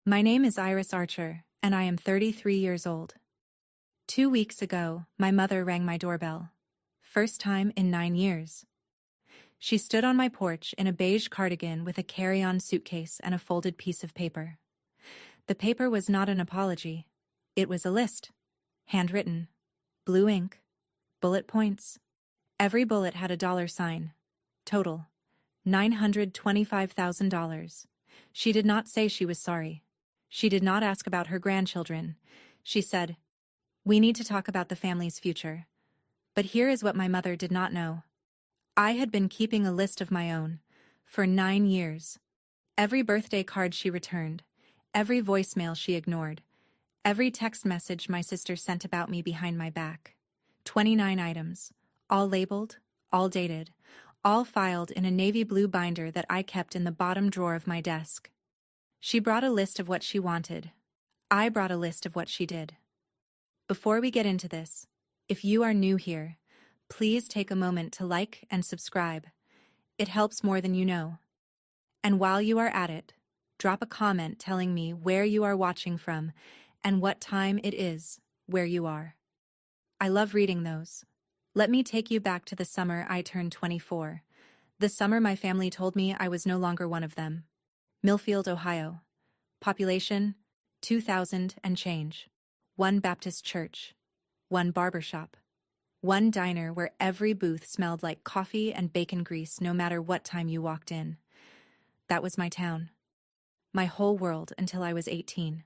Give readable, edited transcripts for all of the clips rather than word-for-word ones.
My name is Iris Archer, and I am 33 years old. 2 weeks ago, my mother rang my doorbell. First time in 9 years. She stood on my porch in a beige cardigan with a carry-on suitcase and a folded piece of paper. The paper was not an apology. It was a list. Handwritten. Blue ink. Bullet points. Every bullet had a dollar sign. Total. $925,000. She did not say she was sorry. She did not ask about her grandchildren. She said, "We need to talk about the family's future." But here is what my mother did not know. I had been keeping a list of my own for 9 years. Every birthday card she returned, every voicemail she ignored, every text message my sister sent about me behind my back. 29 items, all labeled, all dated, all filed in a navy blue binder that I kept in the bottom drawer of my desk. She brought a list of what she wanted. I brought a list of what she did. Before we get into this, if you are new here, please take a moment to like and subscribe. It helps more than you know. And while you are at it, drop a comment telling me where you are watching from and what time it is where you are. I love reading those. Let me take you back to the summer I turned 24. The summer my family told me I was no longer one of them. Millfield, Ohio. Population, 2,000 and change. One Baptist church. One barbershop. One diner where every booth smelled like coffee and bacon grease no matter what time you walked in. That was my town. My whole world until I was 18.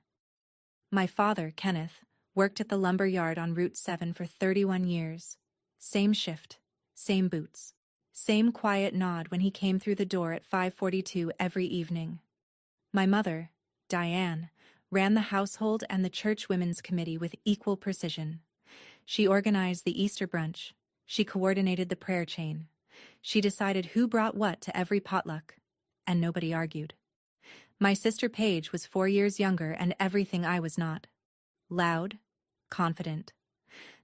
My father, Kenneth, worked at the lumber yard on Route 7 for 31 years. Same shift, same boots, same quiet nod when he came through the door at 5:42 every evening. My mother, Diane, ran the household and the church women's committee with equal precision. She organized the Easter brunch. She coordinated the prayer chain. She decided who brought what to every potluck, and nobody argued. My sister Paige was 4 years younger and everything I was not. Loud, confident.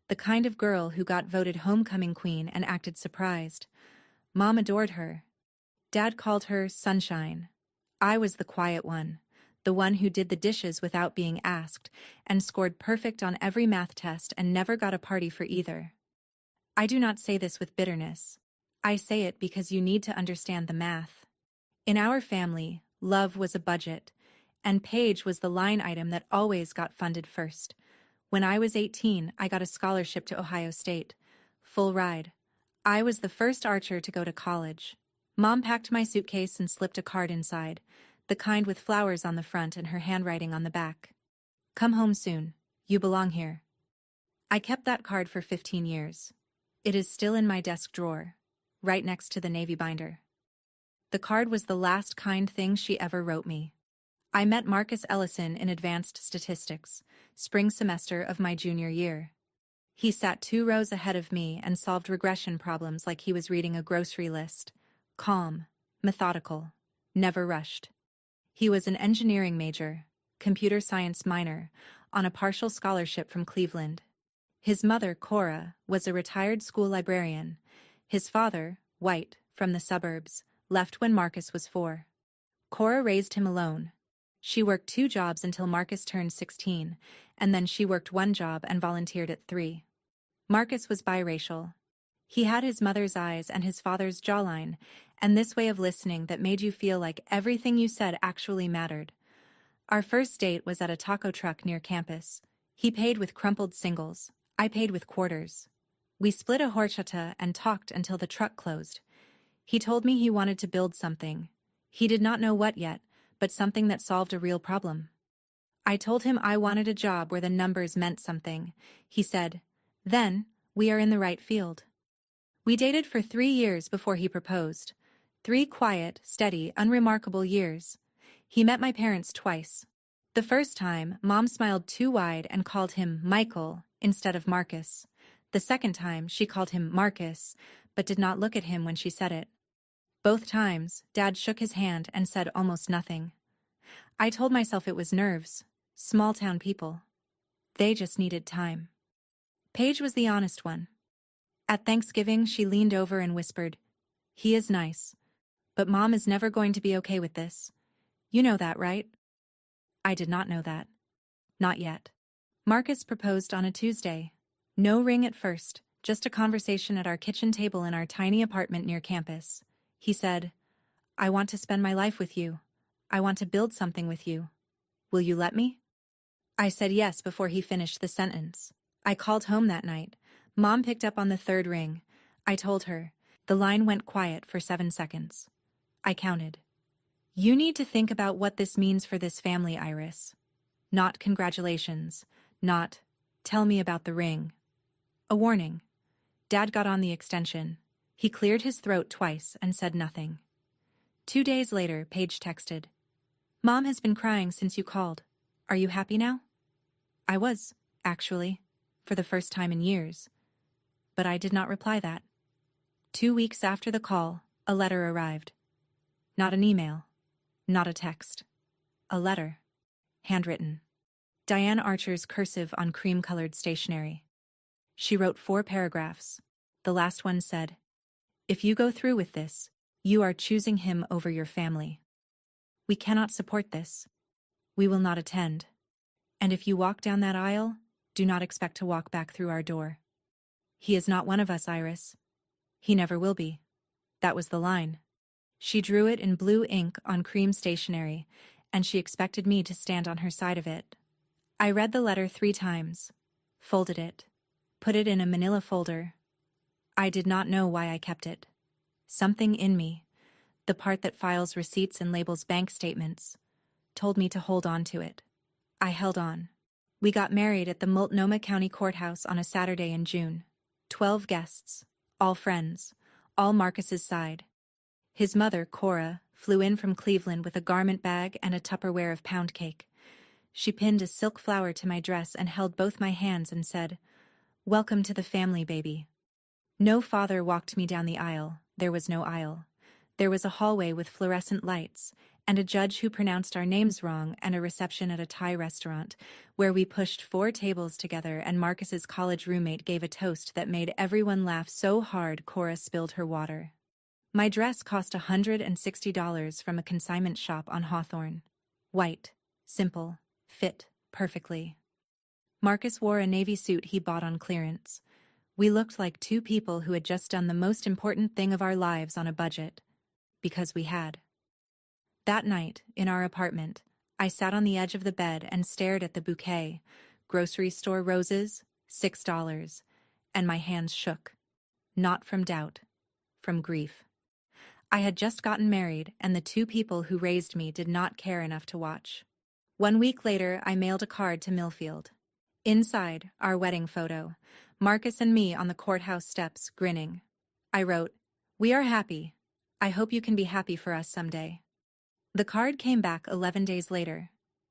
The kind of girl who got voted homecoming queen and acted surprised. Mom adored her. Dad called her Sunshine. I was the quiet one, the one who did the dishes without being asked, and scored perfect on every math test and never got a party for either. I do not say this with bitterness. I say it because you need to understand the math. In our family, love was a budget, and Paige was the line item that always got funded first. When I was 18, I got a scholarship to Ohio State. Full ride. I was the first Archer to go to college. Mom packed my suitcase and slipped a card inside, the kind with flowers on the front and her handwriting on the back. "Come home soon. You belong here." I kept that card for 15 years. It is still in my desk drawer, right next to the navy binder. The card was the last kind thing she ever wrote me. I met Marcus Ellison in advanced statistics, spring semester of my junior year. He sat 2 rows ahead of me and solved regression problems like he was reading a grocery list. Calm, methodical, never rushed. He was an engineering major, computer science minor, on a partial scholarship from Cleveland. His mother, Cora, was a retired school librarian. His father, white, from the suburbs, left when Marcus was 4. Cora raised him alone. She worked 2 jobs until Marcus turned 16, and then she worked 1 job and volunteered at 3. Marcus was biracial. He had his mother's eyes and his father's jawline, and this way of listening that made you feel like everything you said actually mattered. Our first date was at a taco truck near campus. He paid with crumpled singles. I paid with quarters. We split a horchata and talked until the truck closed. He told me he wanted to build something. He did not know what yet, but something that solved a real problem. I told him I wanted a job where the numbers meant something. He said, "Then, we are in the right field." We dated for 3 years before he proposed. 3 quiet, steady, unremarkable years. He met my parents twice. The first time, Mom smiled too wide and called him Michael instead of Marcus. The second time, she called him Marcus, but did not look at him when she said it. Both times, Dad shook his hand and said almost nothing. I told myself it was nerves, small-town people. They just needed time. Paige was the honest one. At Thanksgiving, she leaned over and whispered, "He is nice. But Mom is never going to be okay with this. You know that, right?" I did not know that. Not yet. Marcus proposed on a Tuesday. No ring at first, just a conversation at our kitchen table in our tiny apartment near campus. He said, "I want to spend my life with you. I want to build something with you. Will you let me?" I said yes before he finished the sentence. I called home that night. Mom picked up on the third ring. I told her. The line went quiet for 7 seconds. I counted. "You need to think about what this means for this family, Iris. Not congratulations. Not, tell me about the ring." A warning. Dad got on the extension. He cleared his throat twice and said nothing. 2 days later, Paige texted, "Mom has been crying since you called. Are you happy now?" I was, actually, for the first time in years. But I did not reply that. 2 weeks after the call, a letter arrived. Not an email. Not a text. A letter. Handwritten. Diane Archer's cursive on cream-colored stationery. She wrote 4 paragraphs. The last one said, "If you go through with this, you are choosing him over your family. We cannot support this. We will not attend. And if you walk down that aisle, do not expect to walk back through our door. He is not one of us, Iris. He never will be." That was the line. She drew it in blue ink on cream stationery, and she expected me to stand on her side of it. I read the letter 3 times, folded it, put it in a manila folder. I did not know why I kept it. Something in me, the part that files receipts and labels bank statements, told me to hold on to it. I held on. We got married at the Multnomah County Courthouse on a Saturday in June. 12 guests, all friends, all Marcus's side. His mother, Cora, flew in from Cleveland with a garment bag and a Tupperware of pound cake. She pinned a silk flower to my dress and held both my hands and said, "Welcome to the family, baby." No father walked me down the aisle. There was no aisle. There was a hallway with fluorescent lights, and a judge who pronounced our names wrong, and a reception at a Thai restaurant, where we pushed 4 tables together and Marcus's college roommate gave a toast that made everyone laugh so hard Cora spilled her water. My dress cost $160 from a consignment shop on Hawthorne. White, simple, fit perfectly. Marcus wore a navy suit he bought on clearance. We looked like 2 people who had just done the most important thing of our lives on a budget. Because we had. That night, in our apartment, I sat on the edge of the bed and stared at the bouquet, grocery store roses, $6, and my hands shook. Not from doubt, from grief. I had just gotten married, and the 2 people who raised me did not care enough to watch. 1 week later, I mailed a card to Millfield. Inside, our wedding photo, Marcus and me on the courthouse steps, grinning. I wrote, "We are happy. I hope you can be happy for us someday." The card came back 11 days later,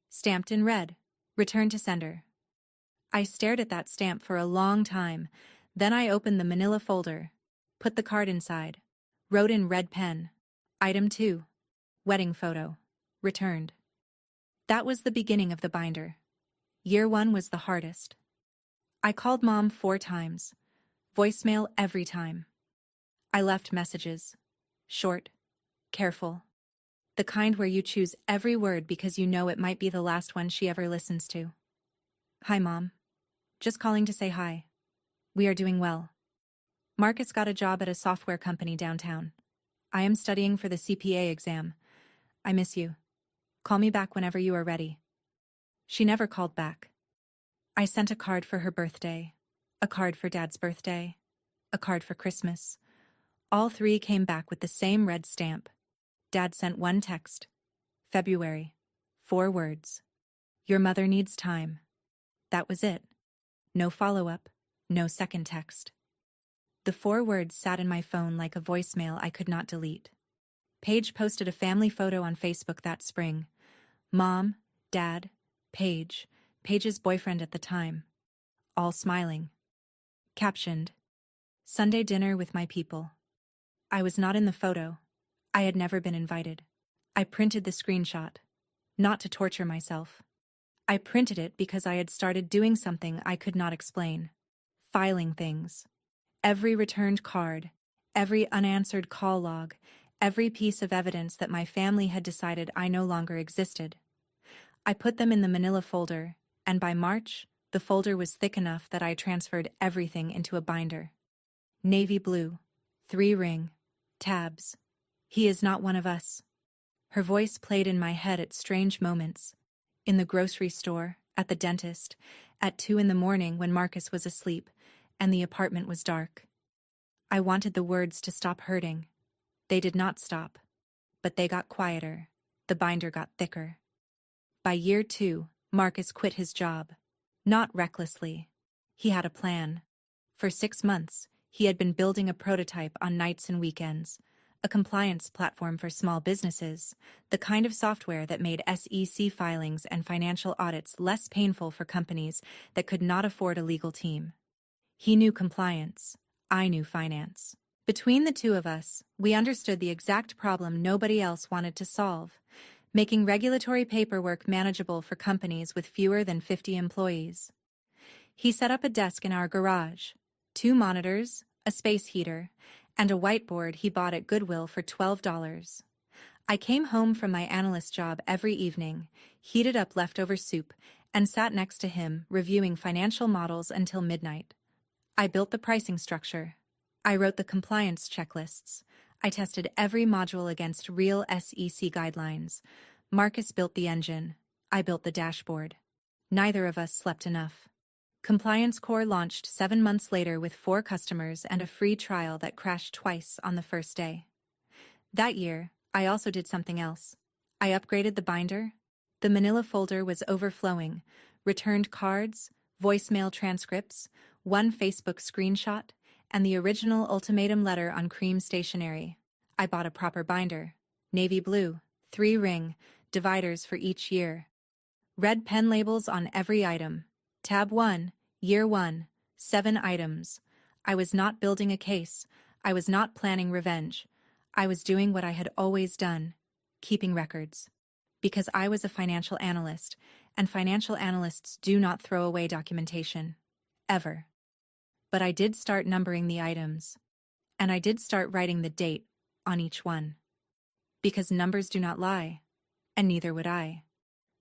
stamped in red, returned to sender. I stared at that stamp for a long time, then I opened the manila folder, put the card inside, wrote in red pen, "Item 2, wedding photo, returned." That was the beginning of the binder. Year 1 was the hardest. I called Mom 4 times, voicemail every time. I left messages, short, careful. The kind where you choose every word because you know it might be the last one she ever listens to. "Hi, Mom. Just calling to say hi. We are doing well. Marcus got a job at a software company downtown. I am studying for the CPA exam. I miss you. Call me back whenever you are ready." She never called back. I sent a card for her birthday, a card for Dad's birthday, a card for Christmas. All 3 came back with the same red stamp. Dad sent 1 text. February. 4 words. "Your mother needs time." That was it. No follow-up, no second text. The 4 words sat in my phone like a voicemail I could not delete. Paige posted a family photo on Facebook that spring. Mom, Dad, Paige, Paige's boyfriend at the time. All smiling. Captioned, "Sunday dinner with my people." I was not in the photo. I had never been invited. I printed the screenshot. Not to torture myself. I printed it because I had started doing something I could not explain. Filing things. Every returned card, every unanswered call log, every piece of evidence that my family had decided I no longer existed. I put them in the manila folder, and by March, the folder was thick enough that I transferred everything into a binder. Navy blue, 3-ring, tabs. He is not one of us. Her voice played in my head at strange moments. In the grocery store, at the dentist, at 2 in the morning when Marcus was asleep, and the apartment was dark. I wanted the words to stop hurting. They did not stop. But they got quieter. The binder got thicker. By year 2, Marcus quit his job. Not recklessly. He had a plan. For 6 months, he had been building a prototype on nights and weekends, a compliance platform for small businesses, the kind of software that made SEC filings and financial audits less painful for companies that could not afford a legal team. He knew compliance. I knew finance. Between the two of us, we understood the exact problem nobody else wanted to solve: making regulatory paperwork manageable for companies with fewer than 50 employees. He set up a desk in our garage, 2 monitors, a space heater, and a whiteboard he bought at Goodwill for $12. I came home from my analyst job every evening, heated up leftover soup, and sat next to him reviewing financial models until midnight. I built the pricing structure. I wrote the compliance checklists. I tested every module against real SEC guidelines. Marcus built the engine. I built the dashboard. Neither of us slept enough. Compliance Core launched 7 months later with 4 customers and a free trial that crashed twice on the first day. That year, I also did something else. I upgraded the binder. The manila folder was overflowing. Returned cards, voicemail transcripts, 1 Facebook screenshot, and the original ultimatum letter on cream stationery. I bought a proper binder. Navy blue, 3-ring, dividers for each year. Red pen labels on every item. Tab 1, Year 1, 7 items. I was not building a case. I was not planning revenge. I was doing what I had always done: keeping records. Because I was a financial analyst, and financial analysts do not throw away documentation. Ever. But I did start numbering the items. And I did start writing the date on each one. Because numbers do not lie. And neither would I.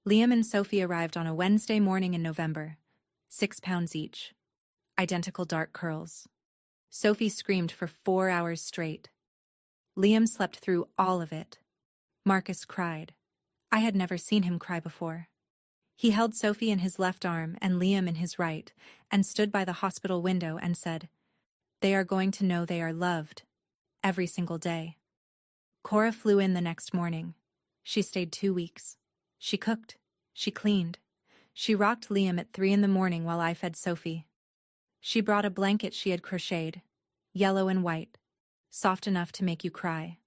Liam and Sophie arrived on a Wednesday morning in November. 6 pounds each. Identical dark curls. Sophie screamed for 4 hours straight. Liam slept through all of it. Marcus cried. I had never seen him cry before. He held Sophie in his left arm and Liam in his right, and stood by the hospital window and said, "They are going to know they are loved. Every single day." Cora flew in the next morning. She stayed 2 weeks. She cooked. She cleaned. She rocked Liam at 3 in the morning while I fed Sophie. She brought a blanket she had crocheted, yellow and white, soft enough to make you cry,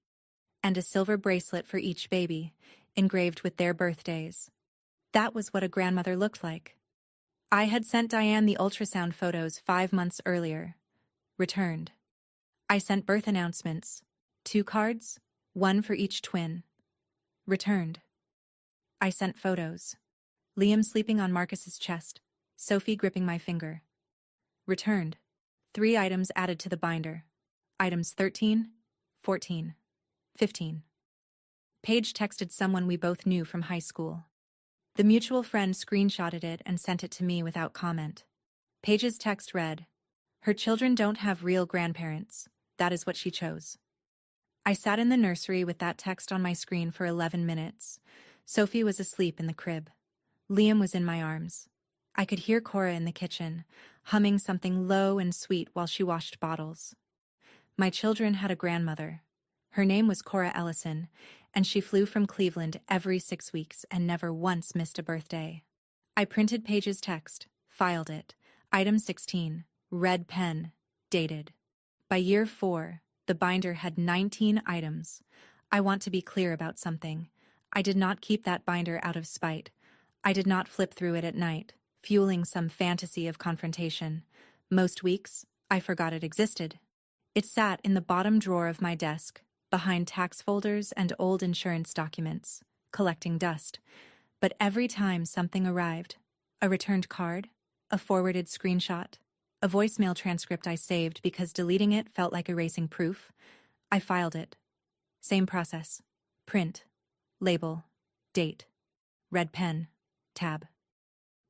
and a silver bracelet for each baby, engraved with their birthdays. That was what a grandmother looked like. I had sent Diane the ultrasound photos 5 months earlier. Returned. I sent birth announcements. 2 cards, 1 for each twin. Returned. I sent photos. Liam sleeping on Marcus's chest, Sophie gripping my finger. Returned. 3 items added to the binder. Items 13, 14, 15. Paige texted someone we both knew from high school. The mutual friend screenshotted it and sent it to me without comment. Paige's text read, "Her children don't have real grandparents. That is what she chose." I sat in the nursery with that text on my screen for 11 minutes. Sophie was asleep in the crib. Liam was in my arms. I could hear Cora in the kitchen, humming something low and sweet while she washed bottles. My children had a grandmother. Her name was Cora Ellison, and she flew from Cleveland every 6 weeks and never once missed a birthday. I printed Paige's text, filed it. Item 16, red pen, dated. By year 4, the binder had 19 items. I want to be clear about something. I did not keep that binder out of spite. I did not flip through it at night, fueling some fantasy of confrontation. Most weeks, I forgot it existed. It sat in the bottom drawer of my desk, behind tax folders and old insurance documents, collecting dust. But every time something arrived, a returned card, a forwarded screenshot, a voicemail transcript I saved because deleting it felt like erasing proof, I filed it. Same process. Print. Label. Date. Red pen. Tab.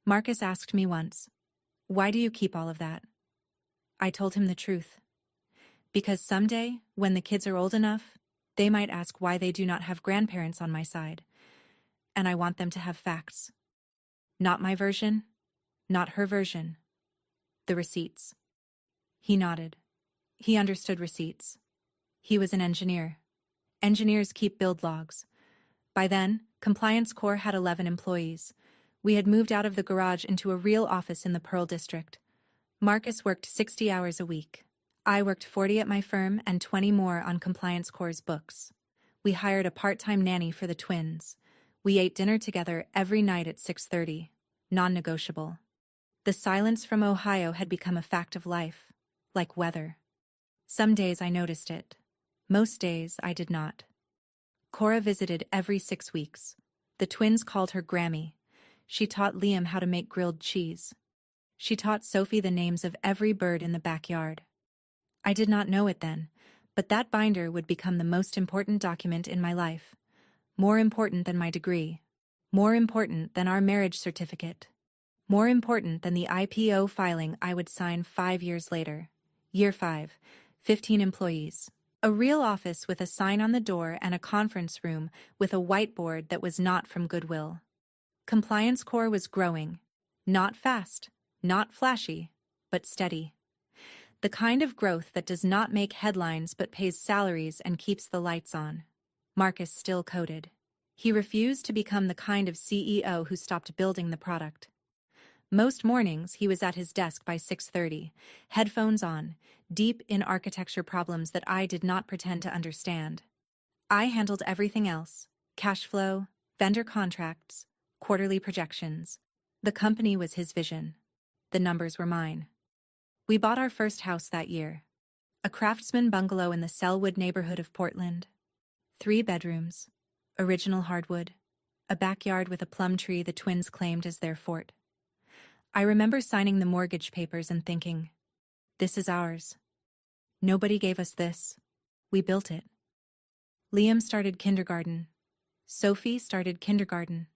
Marcus asked me once, "Why do you keep all of that?" I told him the truth. Because someday, when the kids are old enough, they might ask why they do not have grandparents on my side. And I want them to have facts. Not my version, not her version. The receipts. He nodded. He understood receipts. He was an engineer. Engineers keep build logs. By then, Compliance Corps had 11 employees. We had moved out of the garage into a real office in the Pearl District. Marcus worked 60 hours a week. I worked 40 at my firm and 20 more on Compliance Corps' books. We hired a part-time nanny for the twins. We ate dinner together every night at 6:30, non-negotiable. The silence from Ohio had become a fact of life, like weather. Some days I noticed it. Most days I did not. Cora visited every 6 weeks. The twins called her Grammy. She taught Liam how to make grilled cheese. She taught Sophie the names of every bird in the backyard. I did not know it then, but that binder would become the most important document in my life. More important than my degree. More important than our marriage certificate. More important than the IPO filing I would sign 5 years later. Year 5, 15 employees. A real office with a sign on the door and a conference room with a whiteboard that was not from Goodwill. Compliance Corps was growing. Not fast, not flashy, but steady. The kind of growth that does not make headlines but pays salaries and keeps the lights on. Marcus still coded. He refused to become the kind of CEO who stopped building the product. Most mornings he was at his desk by 6:30, headphones on, deep in architecture problems that I did not pretend to understand. I handled everything else: cash flow, vendor contracts, quarterly projections. The company was his vision. The numbers were mine. We bought our first house that year. A craftsman bungalow in the Selwood neighborhood of Portland. 3 bedrooms, original hardwood, a backyard with a plum tree the twins claimed as their fort. I remember signing the mortgage papers and thinking, this is ours. Nobody gave us this. We built it. Liam started kindergarten. Sophie started kindergarten.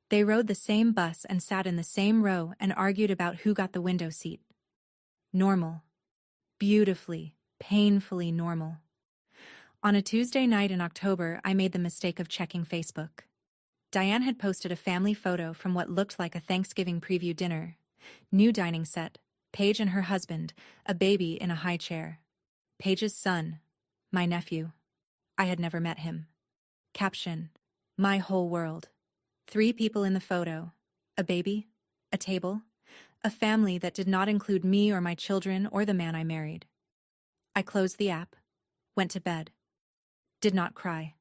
They rode the same bus and sat in the same row and argued about who got the window seat. Normal. Beautifully, painfully normal. On a Tuesday night in October, I made the mistake of checking Facebook. Diane had posted a family photo from what looked like a Thanksgiving preview dinner. New dining set, Paige and her husband, a baby in a high chair. Paige's son, my nephew. I had never met him. Caption, my whole world. 3 people in the photo, a baby, a table, a family that did not include me or my children or the man I married. I closed the app, went to bed. Did not cry.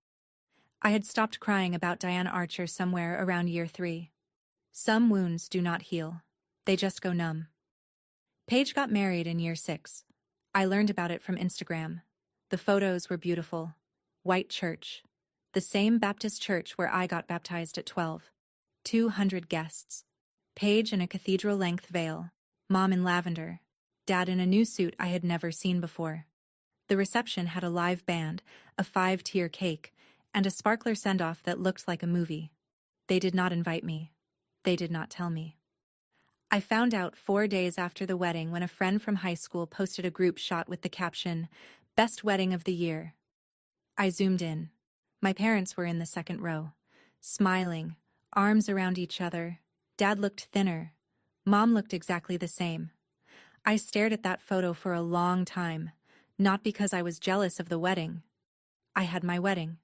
I had stopped crying about Diana Archer somewhere around year 3. Some wounds do not heal. They just go numb. Paige got married in year 6. I learned about it from Instagram. The photos were beautiful. White church. The same Baptist church where I got baptized at 12. 200 guests. Paige in a cathedral-length veil. Mom in lavender. Dad in a new suit I had never seen before. The reception had a live band, a 5-tier cake, and a sparkler send-off that looked like a movie. They did not invite me. They did not tell me. I found out 4 days after the wedding when a friend from high school posted a group shot with the caption, "Best wedding of the year." I zoomed in. My parents were in the second row, smiling, arms around each other. Dad looked thinner. Mom looked exactly the same. I stared at that photo for a long time, not because I was jealous of the wedding. I had my wedding.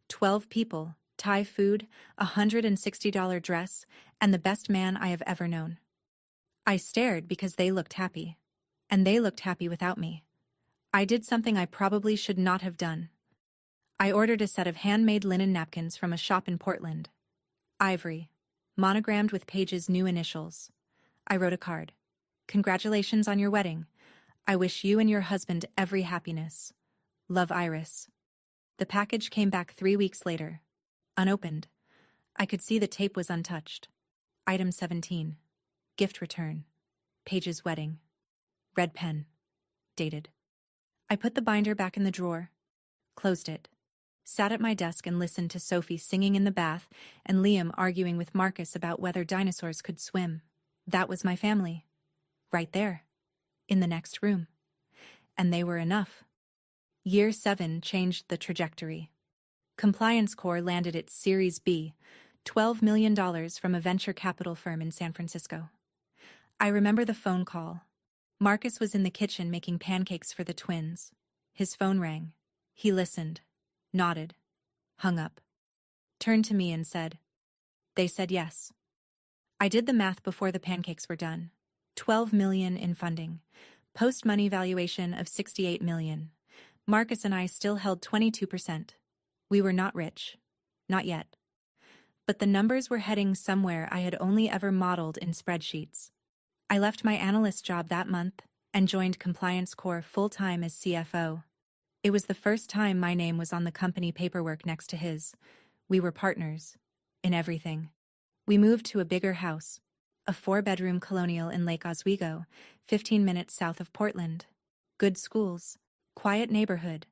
12 people, Thai food, a $160 dress, and the best man I have ever known. I stared because they looked happy. And they looked happy without me. I did something I probably should not have done. I ordered a set of handmade linen napkins from a shop in Portland. Ivory, monogrammed with Paige's new initials. I wrote a card. "Congratulations on your wedding. I wish you and your husband every happiness. Love, Iris." The package came back 3 weeks later. Unopened. I could see the tape was untouched. Item 17. Gift return. Paige's wedding. Red pen. Dated. I put the binder back in the drawer. Closed it. sat at my desk and listened to Sophie singing in the bath and Liam arguing with Marcus about whether dinosaurs could swim. That was my family. Right there. In the next room. And they were enough. Year 7 changed the trajectory. Compliance Corps landed its Series B, $12 million from a venture capital firm in San Francisco. I remember the phone call. Marcus was in the kitchen making pancakes for the twins. His phone rang. He listened, nodded, hung up, turned to me and said, "They said yes." I did the math before the pancakes were done. $12 million in funding. Post-money valuation of $68 million. Marcus and I still held 22%. We were not rich. Not yet. But the numbers were heading somewhere I had only ever modeled in spreadsheets. I left my analyst job that month and joined Compliance Corps full-time as CFO. It was the first time my name was on the company paperwork next to his. We were partners. In everything. We moved to a bigger house. A 4-bedroom colonial in Lake Oswego, 15 minutes south of Portland. Good schools. Quiet neighborhood.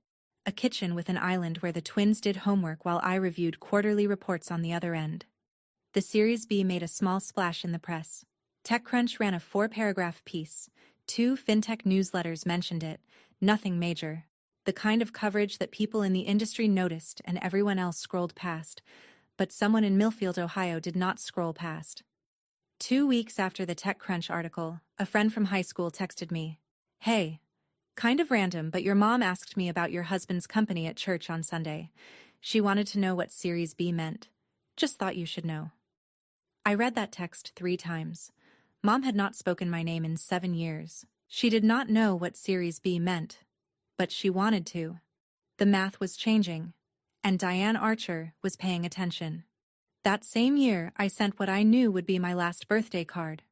A kitchen with an island where the twins did homework while I reviewed quarterly reports on the other end. The Series B made a small splash in the press. TechCrunch ran a 4-paragraph piece. 2 fintech newsletters mentioned it. Nothing major. The kind of coverage that people in the industry noticed and everyone else scrolled past. But someone in Millfield, Ohio did not scroll past. 2 weeks after the TechCrunch article, a friend from high school texted me, "Hey, kind of random, but your mom asked me about your husband's company at church on Sunday. She wanted to know what Series B meant. Just thought you should know." I read that text 3 times. Mom had not spoken my name in 7 years. She did not know what Series B meant. But she wanted to. The math was changing. And Diane Archer was paying attention. That same year, I sent what I knew would be my last birthday card.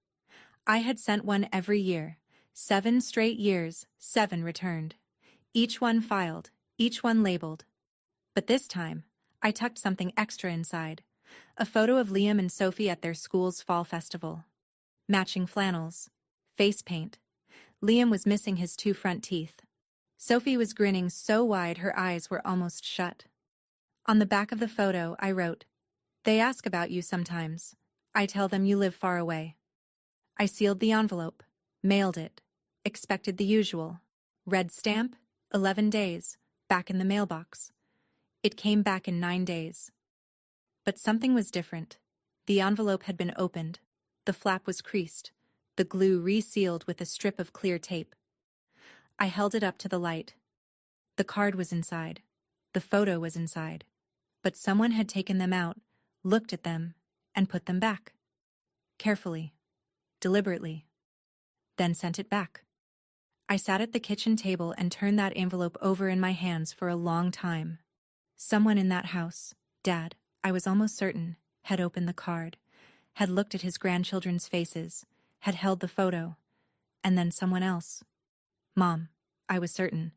I had sent one every year. 7 straight years, 7 returned. Each one filed, each one labeled. But this time, I tucked something extra inside. A photo of Liam and Sophie at their school's fall festival. Matching flannels. Face paint. Liam was missing his 2 front teeth. Sophie was grinning so wide her eyes were almost shut. On the back of the photo, I wrote, "They ask about you sometimes. I tell them you live far away." I sealed the envelope, mailed it, expected the usual. Red stamp, 11 days, back in the mailbox. It came back in 9 days. But something was different. The envelope had been opened. The flap was creased, the glue resealed with a strip of clear tape. I held it up to the light. The card was inside. The photo was inside. But someone had taken them out, looked at them, and put them back. Carefully. Deliberately. Then sent it back. I sat at the kitchen table and turned that envelope over in my hands for a long time. Someone in that house, Dad, I was almost certain, had opened the card, had looked at his grandchildren's faces, had held the photo, and then someone else, Mom, I was certain,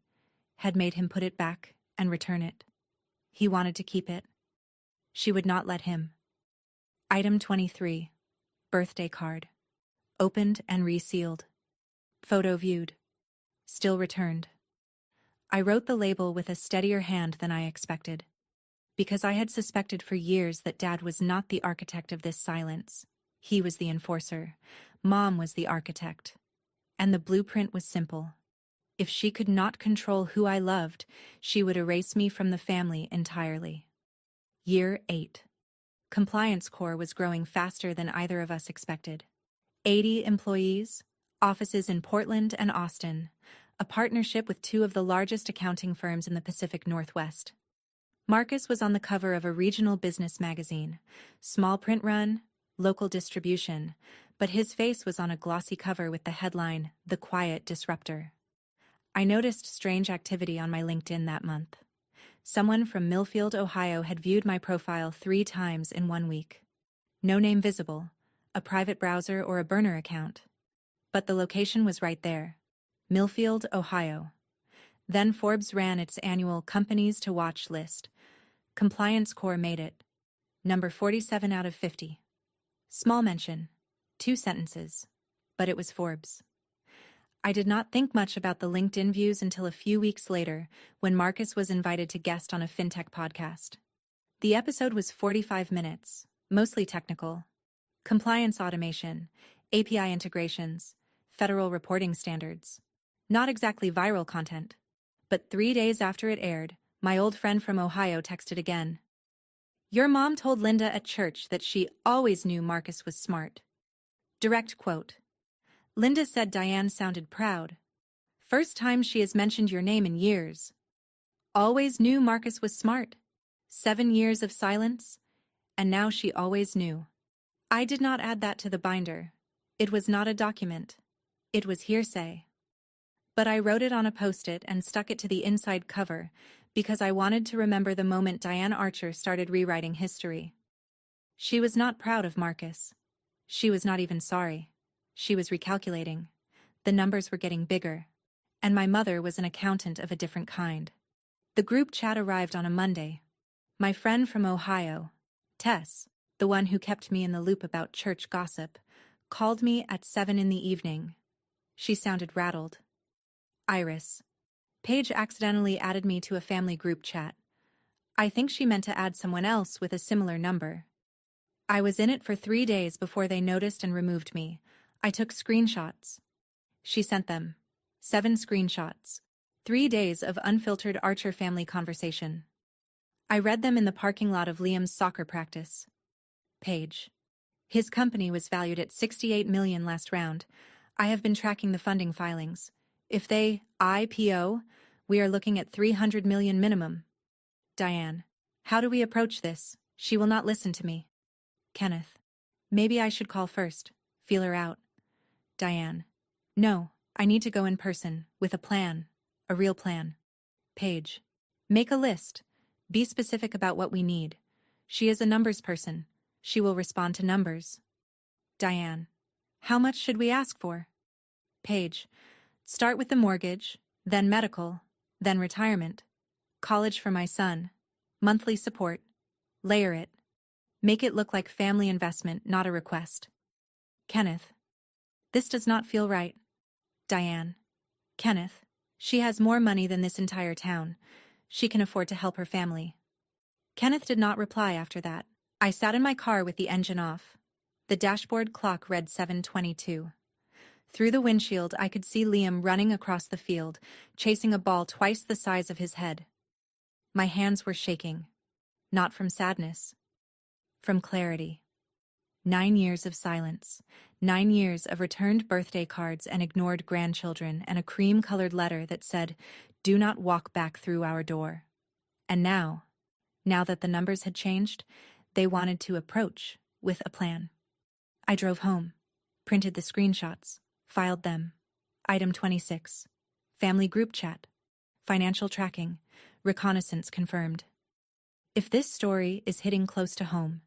had made him put it back and return it. He wanted to keep it. She would not let him. Item 23. Birthday card. Opened and resealed. Photo viewed. Still returned. I wrote the label with a steadier hand than I expected. Because I had suspected for years that Dad was not the architect of this silence. He was the enforcer. Mom was the architect. And the blueprint was simple. If she could not control who I loved, she would erase me from the family entirely. Year 8. Compliance Corps was growing faster than either of us expected. 80 employees, offices in Portland and Austin, a partnership with 2 of the largest accounting firms in the Pacific Northwest. Marcus was on the cover of a regional business magazine, small print run, local distribution, but his face was on a glossy cover with the headline, "The Quiet Disruptor." I noticed strange activity on my LinkedIn that month. Someone from Millfield, Ohio had viewed my profile 3 times in 1 week. No name visible, a private browser or a burner account. But the location was right there. Millfield, Ohio. Then Forbes ran its annual Companies to Watch list. Compliance Corps made it. Number 47 out of 50. Small mention. 2 sentences. But it was Forbes. I did not think much about the LinkedIn views until a few weeks later, when Marcus was invited to guest on a fintech podcast. The episode was 45 minutes, mostly technical. Compliance automation, API integrations, federal reporting standards. Not exactly viral content. But 3 days after it aired, my old friend from Ohio texted again. "Your mom told Linda at church that she always knew Marcus was smart." Direct quote. Linda said Diane sounded proud. "First time she has mentioned your name in years. Always knew Marcus was smart. 7 years of silence, and now she always knew." I did not add that to the binder. It was not a document. It was hearsay. But I wrote it on a post-it and stuck it to the inside cover because I wanted to remember the moment Diane Archer started rewriting history. She was not proud of Marcus. She was not even sorry. She was recalculating. The numbers were getting bigger. And my mother was an accountant of a different kind. The group chat arrived on a Monday. My friend from Ohio, Tess, the one who kept me in the loop about church gossip, called me at 7 in the evening. She sounded rattled. "Iris. Paige accidentally added me to a family group chat. I think she meant to add someone else with a similar number. I was in it for 3 days before they noticed and removed me. I took screenshots." She sent them. 7 screenshots. 3 days of unfiltered Archer family conversation. I read them in the parking lot of Liam's soccer practice. Paige. "His company was valued at $68 million last round. I have been tracking the funding filings. If they IPO, we are looking at $300 million minimum." Diane. "How do we approach this? She will not listen to me." Kenneth. "Maybe I should call first. Feel her out." Diane. "No, I need to go in person, with a plan. A real plan." Paige. "Make a list. Be specific about what we need. She is a numbers person. She will respond to numbers." Diane. "How much should we ask for?" Paige. "Start with the mortgage, then medical, then retirement. College for my son. Monthly support. Layer it. Make it look like family investment, not a request." Kenneth. "This does not feel right." Diane. "Kenneth, she has more money than this entire town. She can afford to help her family." Kenneth did not reply after that. I sat in my car with the engine off. The dashboard clock read 7:22. Through the windshield, I could see Liam running across the field, chasing a ball twice the size of his head. My hands were shaking. Not from sadness. From clarity. 9 years of silence. 9 years of returned birthday cards and ignored grandchildren and a cream-colored letter that said, "Do not walk back through our door." And now that the numbers had changed, they wanted to approach with a plan. I drove home, printed the screenshots, filed them. Item 26. Family group chat. Financial tracking. Reconnaissance confirmed. If this story is hitting close to home,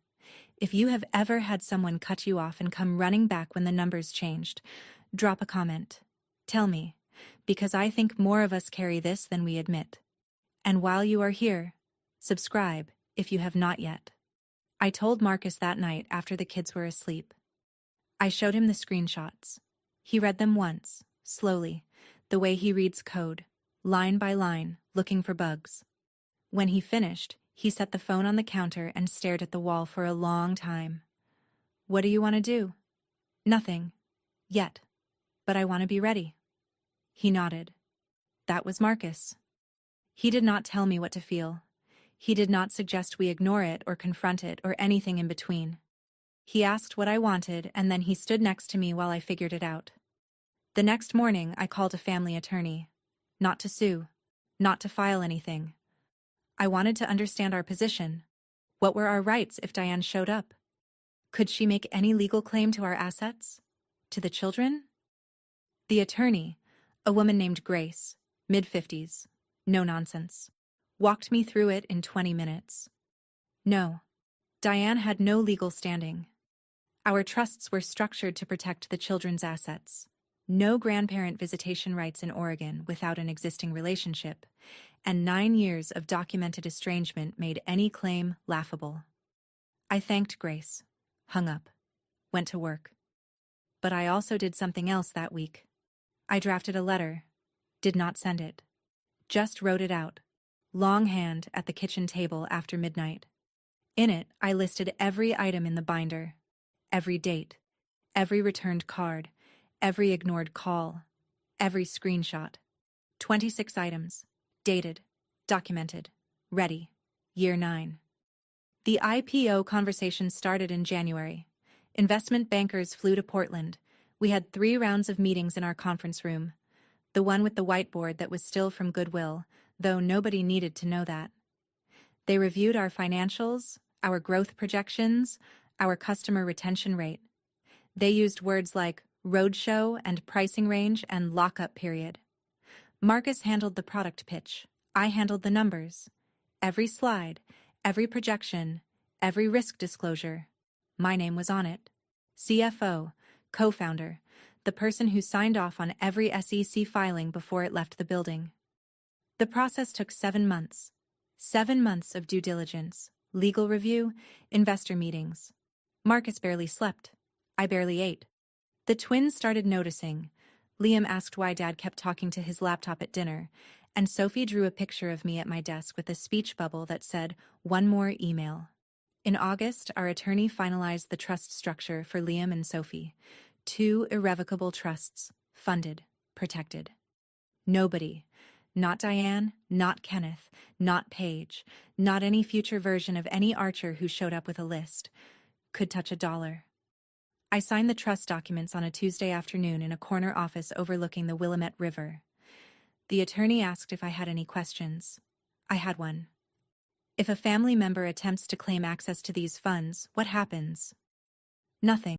if you have ever had someone cut you off and come running back when the numbers changed, drop a comment. Tell me, because I think more of us carry this than we admit. And while you are here, subscribe if you have not yet. I told Marcus that night after the kids were asleep. I showed him the screenshots. He read them once, slowly, the way he reads code, line by line, looking for bugs. When he finished, he set the phone on the counter and stared at the wall for a long time. "What do you want to do?" "Nothing. Yet. But I want to be ready." He nodded. That was Marcus. He did not tell me what to feel. He did not suggest we ignore it or confront it or anything in between. He asked what I wanted, and then he stood next to me while I figured it out. The next morning, I called a family attorney. Not to sue. Not to file anything. I wanted to understand our position. What were our rights if Diane showed up? Could she make any legal claim to our assets? To the children? The attorney, a woman named Grace, mid-50s, no nonsense, walked me through it in 20 minutes. No, Diane had no legal standing. Our trusts were structured to protect the children's assets. No grandparent visitation rights in Oregon without an existing relationship, and 9 years of documented estrangement made any claim laughable. I thanked Grace, hung up, went to work. But I also did something else that week. I drafted a letter. Did not send it. Just wrote it out. Longhand at the kitchen table after midnight. In it, I listed every item in the binder. Every date. Every returned card. Every ignored call. Every screenshot. 26 items. Dated. Documented. Ready. Year 9. The IPO conversation started in January. Investment bankers flew to Portland. We had 3 rounds of meetings in our conference room. The one with the whiteboard that was still from Goodwill, though nobody needed to know that. They reviewed our financials, our growth projections, our customer retention rate. They used words like roadshow and pricing range and lockup period. Marcus handled the product pitch. I handled the numbers. Every slide, every projection, every risk disclosure. My name was on it. CFO, co-founder, the person who signed off on every SEC filing before it left the building. The process took 7 months. 7 months of due diligence, legal review, investor meetings. Marcus barely slept. I barely ate. The twins started noticing. Liam asked why Dad kept talking to his laptop at dinner, and Sophie drew a picture of me at my desk with a speech bubble that said, "One more email." In August, our attorney finalized the trust structure for Liam and Sophie. 2 irrevocable trusts, funded, protected. Nobody, not Diane, not Kenneth, not Paige, not any future version of any Archer who showed up with a list, could touch $1. I signed the trust documents on a Tuesday afternoon in a corner office overlooking the Willamette River. The attorney asked if I had any questions. I had one. If a family member attempts to claim access to these funds, what happens? Nothing.